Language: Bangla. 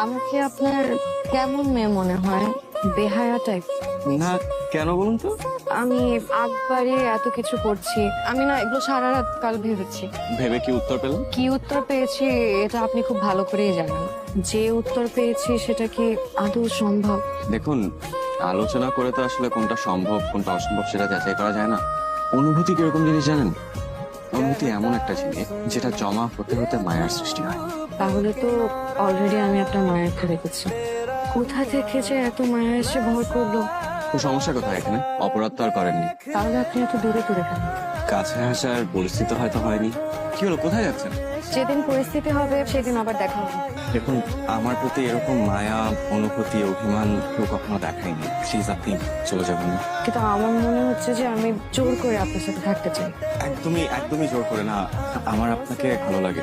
আমাকে আপনার কেমন মেয়ে মনে হয়? বেহায়া টাইপ? না, কেন বলুন তো? আমি একবারে এত কিছু করছি, আমি না এগুলো সারা রাত কাল ভেবেছি। ভেবে কি উত্তর পেলাম? কি উত্তর পেয়েছি এটা আপনি খুব ভালো করেই জানেন। যে উত্তর পেয়েছি সেটা কি আদৌ সম্ভব? দেখুন, আলোচনা করে তো আসলে কোনটা সম্ভব কোনটা অসম্ভব সেটা যাচাই করা যায় না। অনুভূতি কিরকম জিনিস জানেন? অনুভূতি এমন একটা জিনিস যেটা জমা হতে হতে মায়ার সৃষ্টি হয়। তাহলে তো অলরেডি আমি একটা মায়াকে রেখেছি। কোথা থেকে যে এত মায়া এসে ভর করলো? তো সমস্যা কোথায় এখানে? অপরাধ তো আর করেননি। তাহলে আপনি এত দূরে দূরে কেন? কাছে আসার পরিস্থিতি হয়তো হয়নি। কি হলো, কোথায় যাচ্ছেন? যেদিন পরিস্থিতি হবে সেদিন আবার দেখা হবে। দেখুন, আমার প্রতি এরকম মায়া, অনুভূতি, অভিমান কেউ কখনো দেখায়নি। প্লিজ আপনি চলে যাবেন না। কিন্তু আমার মনে হচ্ছে যে আমি জোর করে আপনার সাথে থাকতে চাই। একদমই একদমই জোর করে না। আমার আপনাকে ভালো লাগে।